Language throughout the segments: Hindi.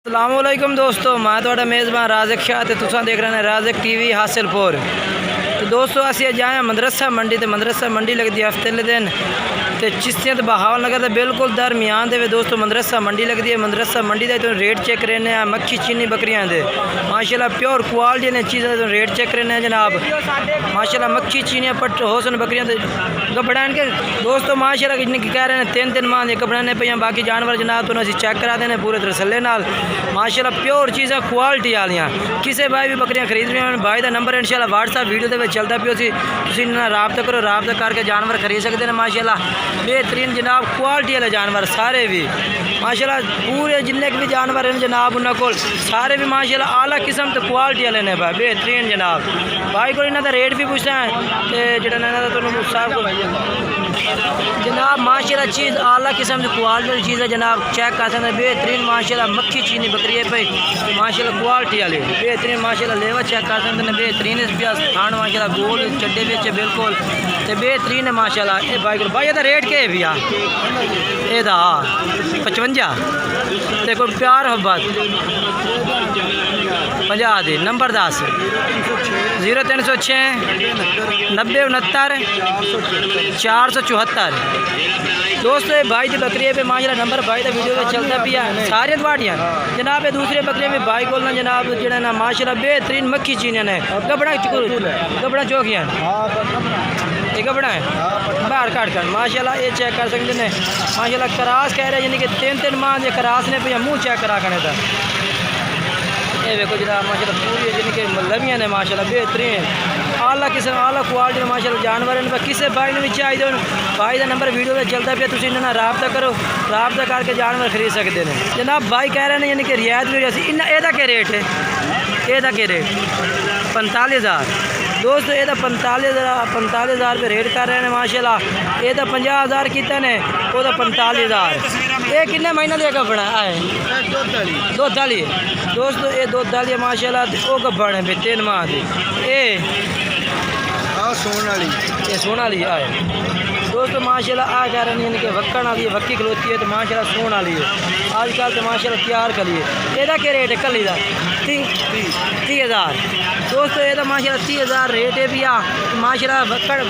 अस्सलामुअलैकुम दोस्तों, मैं थोड़ा मेज़बान राज़िक शाह ते तुसां देख रहे हैं राज़िक टीवी हासिलपुर। तो दोस्तों असी अज आए मदरसा मंडी। तो मदरसा मंडी लगती है हफ्ते दिन तो चिश्तियां तो बहावल नगर तो बिल्कुल दरमियान दे दोस्तों मदरसा मंडी लगती है। मदरसा मंडी का तो रेट चेक करने मक्खी चीनी बकरियां दे माशाल्लाह प्योर क्वालिटी ने चीज़ें तो रेट चेक करने जनाब। माशाल्लाह मक्खी चीनियाँ पट होसन बकरियां गबड़ान के दोस्तों माशाल्लाह जिनकी कह रहे हैं 3 माह के गबड़ाने पे बाकी जानवर जनाब तो असी चेक करा देने पूरे तसल्ले नाल। माशाल्लाह प्योर चीज़ां क्वालिटी वालियां किसी भाई भी बकरियां खरीद रही हैं भाई का नंबर इंशाल्लाह व्हाट्सएप वीडियो के चलता पियो सी रबता करो, रबता करके जानवर खरीद सकते हैं। माशाल्लाह बेहतरीन जनाब क्वालिटी वाले जानवर सारे भी माशाल्लाह पूरे जिन्ने भी जानवर हैं जनाब उन्होंने सारे भी माशाल्लाह आला किस्म तो क्वालिटी वाले ने भाई बेहतरीन जनाब। भाई को इन्हों का रेट भी पूछना है तो साहब जनाब माशाल्लाह चीज़ आला किस्म की क्वालिटी वाली चीज़ है जनाब। चेक कर सकते हैं बेहतरीन माशाल्लाह मक्खी चीनी बकरी है भाई माशाल्लाह क्वालिटी वाली बेहतरीन माशाल्लाह लेवा चेक कर सकते हैं बेहतरीन थान माशाल्लाह गोल चड्डे बिच बिल्कुल तो बेहतरीन है माशाल्लाह। ये भाई को भाई ये रेट क्या है भैया ये 55 देखो प्यार मोहब्बत 50 दी नंबर 10 0306 90 69 474 दोस्तों ये भाई की बकरी पे माशाल्लाह नंबर भाई का वीडियो में चलता पिया सारे बाटियाँ जनाब। ये दूसरे बकरे में भाई को जनाब जो ना माशाल्लाह बेहतरीन मक्खी चीनियाँ ने गबड़ा चौकियाँ ये गबड़ा है बाहर काट कर माशाल्लाह ये चेक कर सकते हैं माशाल्लाह करास कह रहे हैं यानी कि 3 माह के करास ने पे मुँह चेक करा करने था। ये देखो जनाब माशाल्लाह पूरी यानी कि लवियाँ ने माशाल्लाह बेहतरीन आला किस्म आला क्वालिटी माशाल्लाह जानवर इन किसी भाई ने भी चाहिए भाई का नंबर वीडियो में चलता पिया तुम इन्होंने रबता करो, रबता करके जानवर खरीद सकते हैं जनाब। भाई कह रहे हैं यानी कि रियायत भी एदा क्या रेट है एदा क्या रेट 45,000 दोस्तों ये 45,000 रुपये रेट कर रहे हैं माशाल्लाह। ये 50,000 कितने ने वो 45,000 ये कितने महीने का गब्बड़ है 2 दोस्तों ये 2 माशाल्लाह वो गब्बड़ है 3 माह की ये सोन वाली आए दोस्तों माशाल्लाह आ कह रहे हैं कि वक्कण वाली है वक्की खलोती है तो माशाल्लाह सोन वाली है आजकल तो माशाल्लाह तैयार करी है। यदा क्या रेट है कली का 30,000 दोस्तों ये तो माशाल्लाह 30,000 रेट है भैया माशाल्लाह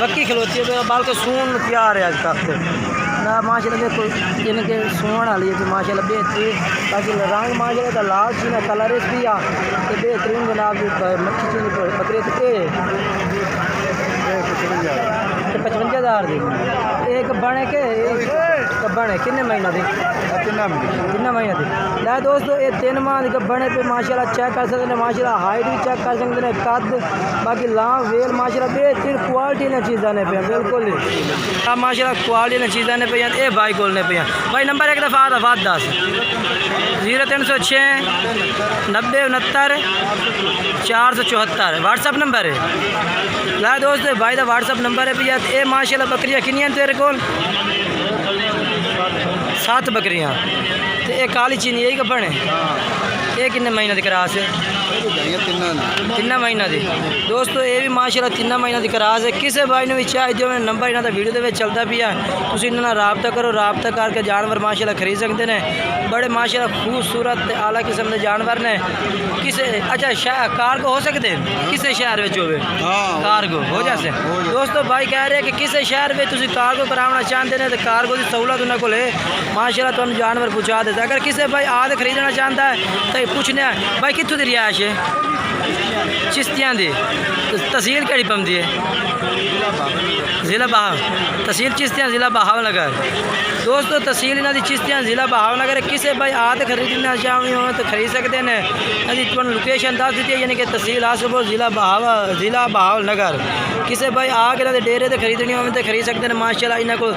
वक्की खलोती है बल्कि सोन तैयार है आजकल ना माशाल्लाह देखो जिनके सोन वाली है माशाल्लाह बेहतरीन बाकी रंग माशाल्लाह का लाल चीना कलर भी आ बेहतरीन जनाब मक्खी चीनी बकरी 55,000 दी एक बने के गब्बन है किन्ने महीना दी 3 महीना दी लै दोस्तों ये 3 माह के बने पे माशाल्लाह चेक कर सकते हैं माशाल्लाह हाइट भी चेक कर सकते हैं कद बाकी लाभ वेल माशाल्लाह बेहतरीन क्वालिटी ने चीज़ा ने पे बिल्कुल माशाल्लाह क्वालिटी ने चीज़ा ने पे ये भाई कोल ने पे भाई नंबर एक दफ़ा आता 10 0306 90 69 474 व्हाट्सअप नंबर है ला दोस्तों भाई का व्हाट्सअप नंबर है भैया। ये माशाल्लाह बकरियाँ किनियां तेरे को 7 बकरियाँ तो ये काली चीनी यही गब्बड़ है ये किन्ने महीना की करास है 3 महीना की दोस्तों ये भी माशाल्लाह 3 महीना की करास है। किसी भाई ने भी चाहिए मैं नंबर इन्हों का वीडियो के चलता पिया तुम इन्होंने रबता करो, रबता करके जानवर माशाल्लाह खरीद सकते हैं। बड़े माशाल्लाह खूबसूरत आला किस्म के जानवर ने किसी अच्छा शहर कार्गो हो सकते किसी शहर में हो कार्गो हो जाते दोस्तों। भाई कह रहे हैं कि किसी शहर में तुम कार्गो कराना चाहते हैं तो कार्गो की सहूलत उन्होंने को माशाल्लाह तुम जानवर पहुँचा देते। अगर किसी भाई आद खरीदना चाहता है तो पूछने भाई कितों की रिहायश है चिश्तियां दी तहसील कड़ी पौंदी है ज़िला तहसील चिश्तियां ज़िला बहावलनगर दोस्तों तहसील इन्हों की चिश्तियां ज़िला बहावलनगर। किसी भाई आद खरीदना चाहे हो तो खरीद सकते हैं अभी तुम लोकेशन दस दी है यानी कि तहसील हासिलपुर ज़िला बहावलनगर। किसी भाई आके इन्होंने डेरे से खरीदनी हो तो खरीद सकते हैं माशाल्लाह। इन्होंने को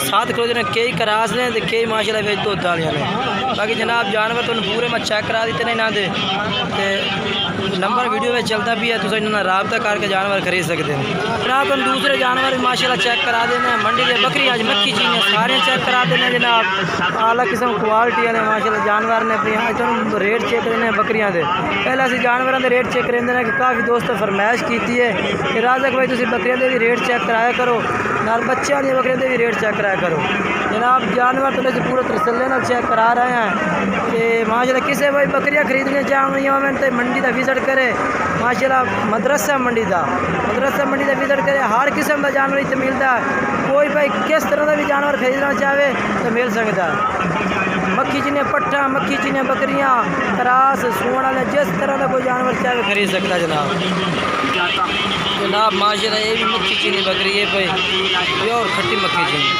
7 किलो ने कई करास ने तो कई माशाल्लाह वेच दुध वालियाँ ने बाकी जनाब जानवर तुम पूरे मैं चेक करा दिते ने इन्होंने नंबर वीडियो में चलता भी है तुम इन्होंने रबता करके जानवर खरीद सकते हैं जनाब। तुम दूसरे जानवर भी माशाल्लाह चेक करा देने मंडी के बकरी आज मक्खी चीज़ें सारे चेक करा देने जनाब। आला किस्म क्वालिटी वाले माशाल्लाह जानवर ने तुम रेट चेक करने बकरियां दे पहले असं जानवरों के रेट चेक करेंगे कि काफ़ी दोस्तों फरमाइश की है कि राज़क भाई तुम बकरियां दे भी रेट चेक कराया करो नाल बच्चों की बकरियों के भी रेट चेक कराया करो जनाब। जानवर तो वैसे पूरे तसल्ले नाल चेक करा रहे हैं कि माशाल्लाह किसी भाई बकरियां खरीदने चाहें तो मंडी का विजिट करे। माशाल्लाह मदरसा मंडी का विजिट करे। हर किस्म का जानवर इतने मिलता है। कोई भाई किस तरह का भी जानवर खरीदना चाहे तो मिल सकता है। मक्खी चीने पट्ठा, मक्खी चीने बकरियां, क्रास, सूअण वाले जिस तरह का कोई जानवर चाहे खरीद सकता है जनाब। माशाल्लाह ये भी मक्खी चीनी बकरी है भाई, प्योर खट्टी मक्खी चीनी।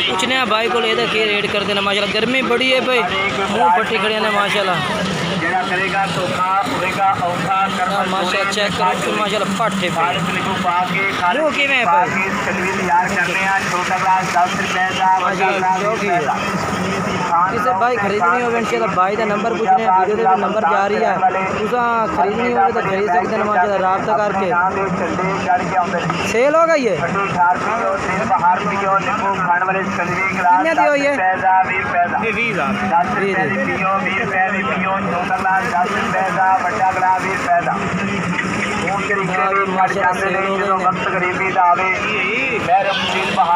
कुछ नया भाई को लेदा के रेट कर देना। माशाल्लाह गर्मी बड़ी है भाई, मुँह पट्टी खड़े ने माशाल्लाह। माशाल्लाह चेक करो माशाल्लाह पट्टे वो कि किसी भाई खरीदनी हो इंशाल्लाह भाई का नंबर पूछने वीडियो का नंबर जा रही है। तुसा खरीदनी हो तो खरीद सकते हैं माशाल्लाह रब्ता करके। सेल हो गई है कितने दी हुई है?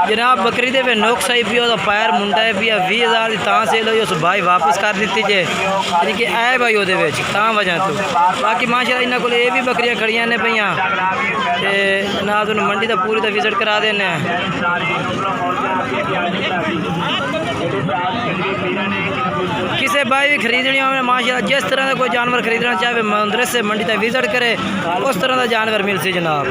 जनाब बकरी दे वे नोक सही पियो तो पैर मुंडा है पिया 20,000 की तां सेल हुई। उस भाई वापस कर दी जे यानी कि ऐ भाई वो तां वजह तो। बाकी माशाल्लाह इन्होंने को ये भी बकरियां खड़ियां ने पईयां ते जनाब तुम मंडी का पूरी का विजिट करा देने। किसी भाई भी खरीदनी हो माशाल्लाह जिस तरह का कोई जानवर खरीदना चाहे मंदिर से मंडी तक विजिट करे उस तरह का जानवर मिल सी जनाब।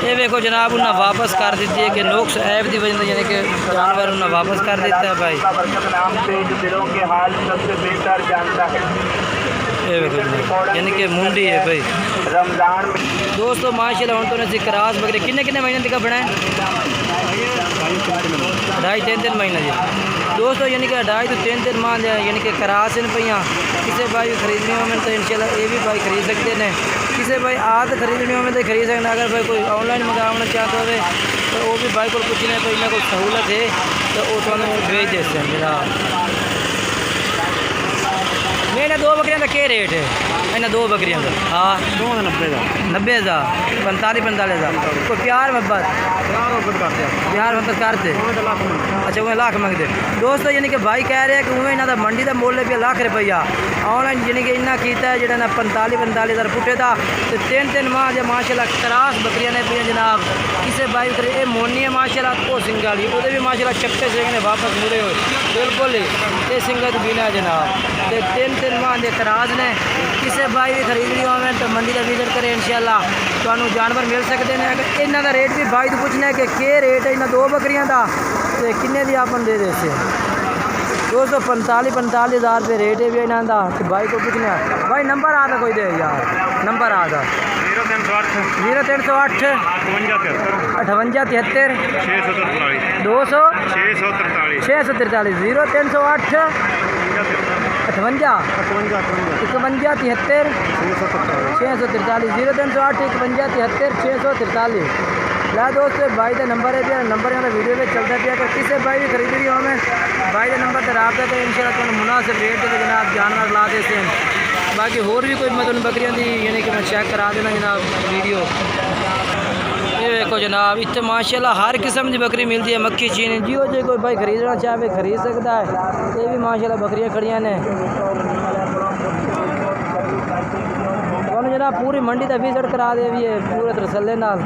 ये देखो जनाब उन्हें वापस कर दी है कि नोक्स ऐप की वजह यानी कि जानवर उन्हें वापस कर दिता है भाई। ये देखो यानी कि मुंडी है भाई दोस्तों माशाल्लाह। हम तो क्रास बकरे किन्ने महीने का बना है? 2.5-3 महीने जी दोस्तों, यानी कि 2.5 to 3 माह यानी कि क्रास इन पईयां। किसी भाई खरीदनी हो तो इंशाल्लाह ये भी भाई खरीद सकते हैं। किसी भाई आद खरीदनी हो तो खरीद सकते। अगर भाई कोई ऑनलाइन मंगाना चाहते हो तो वो भी भाई को पूछने तो इन्हें कोई सहूलत है तो वो तो भेज देते हैं जनाब। मेरे 2 बकरियां का क्या रेट है? इन्हें 2 बकरियां का हाँ 90,000 45,000 कोई प्यार मोहब्बत करते अच्छा वो लाख मंगते दोस्तों। यानी कि भाई कह रहे हैं कि उन्हें इन्हों का मंडी का मुल है लाख रुपया ऑनलाइन यानी कि इन्ना किया है जो 45,000 पुटे का तो 3 माह जो माशाल्लाह क्रास बकरियां ने पिया जनाब। किसी भाई कर ये मोनी है माशाल्लाह वो सिंगा वाली वो भी माशाल्लाह चक्के सिंह ने वापस मुड़े हुए बिल्कुल ये सिंगा तो बिना जनाब तो 3 माह के क्रास ने। किसी भाई भी खरीदनी हो तो मंडी का विजिट करें इंशाल्लाह तो जानवर मिल सकते हैं। अगर इन्हों का रेट भी भाई तो पूछना है कि क्या रेट है इन्होंने 2 बकरियां का तो किन्ने दी अपन दे देते 245,000 रुपये रेट है भी इन्हों का तो भाई को पूछना है। भाई नंबर आता कोई दे यार नंबर आता 0308 58 73 200 643 0308 58 51 73 643 0308 51 73 643 ला दोस्तों भाई का नंबर है भी नंबर यहाँ वीडियो में चलता पिया कि किसी भाई भी खरीदनी हो हमें भाई का नंबर पर रबता तो इंशाल्लाह तुम मुनासिब रेट के जनाब जानवर ला देते हैं। बाकी होर भी कोई मैं तुम बकरियां दी यानी कि मैं चेक करा देना जनाब वीडियो। ये देखो जनाब इतने माशाल्लाह हर किस्म की बकरी मिलती है मक्खी चीनी जियो जो कोई भाई खरीदना चाहे खरीद सकता है। ये भी माशाल्लाह बकरियां खड़ियां ने जनाब पूरी मंडी का विजिट करा दे भी है पूरे तसल्ले नाल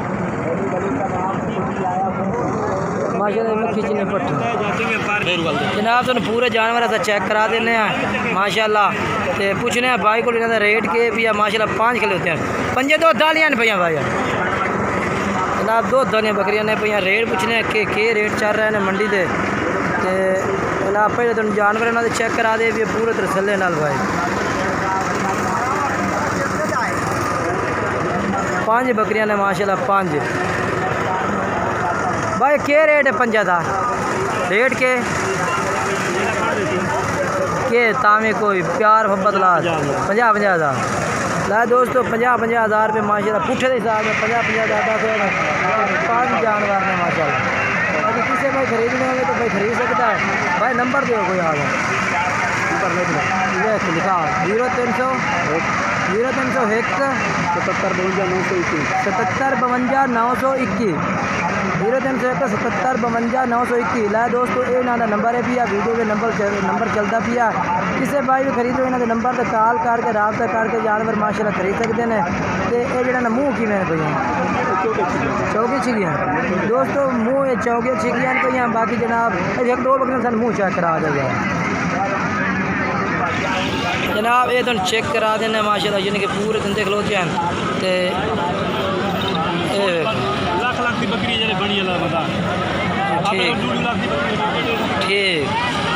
माशाल्लाह मक्खी चीनी पट्टी जनाब तुम पूरे जानवर ऐसा चेक करा देने हैं माशाल्लाह तो पूछने हैं भाई को इन्होंने रेट के भी माशाल्लाह 5 किलो होते हैं 5 2 दालियाँ ने भैया भाई जनाब 2 दालियाँ बकरियां ने भैया रेट पूछने हैं कि रेट चल रहे हैं मंडी के जनाब पहले तुम जानवर इन्होंने चेक करा दे भी पूरे तसल्ले नाल भाई 5 बकरियां ने माशाल्लाह 5 भाई क्या रेट है 5 का रेट के तामे कोई प्यार मोहब्बत ला 50,000 ला दोस्तों 50,000 रुपये माशाल्लाह पुठे के हिसाब में 50,000 5 जानवर ने माशाल्लाह। अगर किसी भाई खरीदने होंगे तो भाई खरीद सकता है। भाई नंबर दो कोई आ नंबर लिख लो। लिख लिखा 0301 77 52 921 77 52 921 0301 77 52 921। ला दोस्तों ये इन्हों का नंबर है पिया वीडियो के नंबर चलता पिया। किसी भाई भी खरीदो इन्होंने नंबर पर कॉल करके रबता करके जानवर माशाल्लाह खरीद सकते हैं। तो ये जरा मूँह कि चौकी छिगियाँ दोस्तों मूँह ये चौके छिगियाँ पे बाकी जनाब एक दो बकरियां सन मूँह चेक करा जाएगा जनाब ये तुम चेक करा देना माशाल्लाह यानी कि पूरे दंदे खलोते हैं। तो लाख लाख की बकरी जरे बड़ी अल्लाह बता ठीक ठीक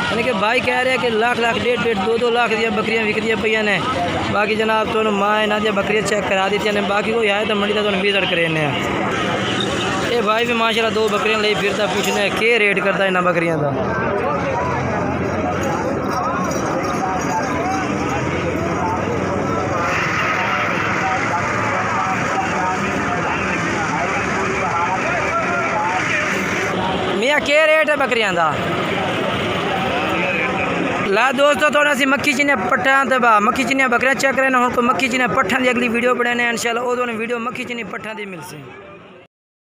यानी कि भाई कह रहे हैं कि लाख लाख 1.5 2 लाख दिया बकरियां विकदियाँ पे ने। बाकी जनाब तो माँ इन्हों दियाँ बकरियां चेक करा दी ने। बाकी कोई आए तो मंडी का तुम विजिट करें। ये भाई भी माशाल्लाह 2 बकरियां ले फिरता पूछने के रेट करता इन्होंने बकरियां का। मियाँ के रेट है बकरियां का? ला दोस्तों थोड़ा सी मक्खी चिन्ह पट्ठा तो मक्खी चिन्ह बकरियां चेक करना हो तो मक्खी चिन्ह पट्ठा की अगली वीडियो बनाने इंशाल्लाह। वो वीडियो मक्खी चिन्ह पट्ठा की मिलसे।